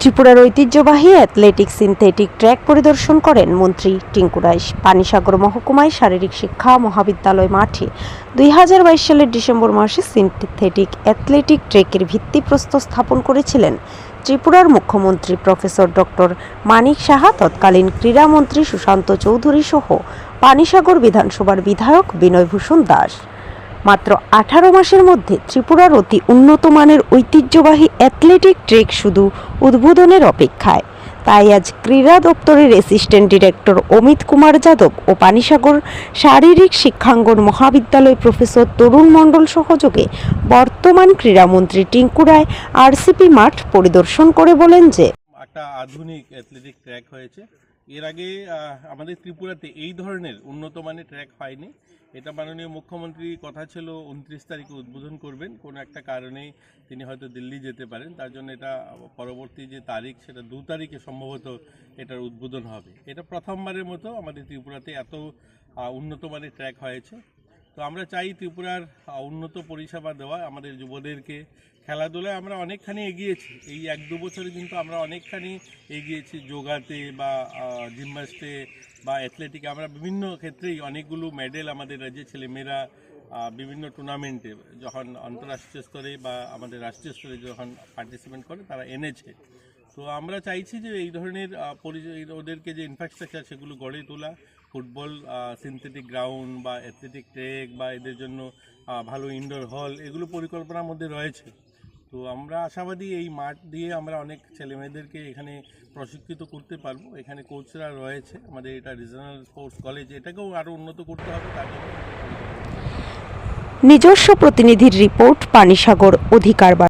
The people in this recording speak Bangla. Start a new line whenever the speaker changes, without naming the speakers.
ত্রিপুরার ঐতিহ্যবাহী অ্যাথলেটিক সিনথেটিক ট্র্যাক পরিদর্শন করেন মন্ত্রী টিঙ্কু রায়। পানিসাগর মহকুমায় শারীরিক শিক্ষা মহাবিদ্যালয় মাঠে 2022 সালের ডিসেম্বর মাসে সিনথেটিক অ্যাথলেটিক ট্র্যাকের ভিত্তিপ্রস্তর স্থাপন করেছিলেন ত্রিপুরার মুখ্যমন্ত্রী প্রফেসর ডক্টর মানিক সাহা, তৎকালীন ক্রীড়ামন্ত্রী সুশান্ত চৌধুরী সহ পানিসাগর বিধানসভার বিধায়ক বিনয় ভূষণ দাস। মাত্র 18 মাসের মধ্যে ত্রিপুরার অতি উন্নত মানের ঐতিহ্যবাহী অ্যাথলেটিক ট্র্যাক শুধু উদ্বোধনের অপেক্ষায়। তাই আজ ক্রীড়া দপ্তরের অ্যাসিস্ট্যান্ট ডিরেক্টর অমিত কুমার যাদব ও পানিসাগর শারীরিক শিক্ষাঙ্গন মহাবিদ্যালয় প্রফেসর তরুণ মণ্ডল সহযোগে বর্তমান ক্রীড়ামন্ত্রী টিঙ্কু রায় আরসিপি মাঠ পরিদর্শন করে বলেন যে
একটা আধুনিক অ্যাথলেটিক ট্র্যাক হয়েছে। এর আগে আমাদের ত্রিপুরাতে এই ধরনের উন্নত মানের ট্র্যাক হয়নি। এটা মাননীয় মুখ্যমন্ত্রী কথা ছিল 29 তারিখে উদ্বোধন করবেন। কোনো একটা কারণে তিনি হয়তো দিল্লি যেতে পারেন, তার জন্য এটা পরবর্তী যে তারিখ সেটা 2 তারিখে সম্ভবত এটার উদ্বোধন হবে। এটা প্রথমবারের মতো আমাদের ত্রিপুরাতে এত উন্নত মানের ট্র্যাক হয়েছে। তো আমরা চাই ত্রিপুরার উন্নত পরিষেবা দেওয়া আমাদের যুবদেরকে। খেলাধুলায় আমরা অনেকখানি এগিয়েছি, এই 1-2 বছরে কিন্তু আমরা অনেকখানি এগিয়েছি। যোগাতে বা জিমন্যাস্টে বা অ্যাথলেটিকে আমরা বিভিন্ন ক্ষেত্রেই অনেকগুলো মেডেল আমাদের রাজ্যে ছেলেমেয়েরা বিভিন্ন টুর্নামেন্টে যখন আন্তঃরাষ্ট্রীয় স্তরে বা আমাদের রাষ্ট্রীয় স্তরে যখন পার্টিসিপেট করে তারা এনেছে। তো আমরা চাইছি যে এই ধরনের ওদেরকে যে ইনফ্রাস্ট্রাকচার সেগুলো গড়ে তোলা, ফুটবল সিনথেটিক গ্রাউন্ড বা অ্যাথলেটিক ট্র্যাক বা এদের জন্য ভালো ইনডোর হল, এগুলো পরিকল্পনার মধ্যে রয়েছে। তো আমরা আশাবাদী এই মাঠ দিয়ে আমরা অনেক ছেলেমেয়েদেরকে এখানে প্রশিক্ষিত করতে পারবো। এখানে কোচরা রয়েছে, আমাদের এটা রিজনাল স্পোর্টস কলেজ, এটাকেও আরও উন্নত করতে হবে। তার জন্য
নিজস্ব প্রতিনিধির রিপোর্ট, পানিসাগর অধিকার।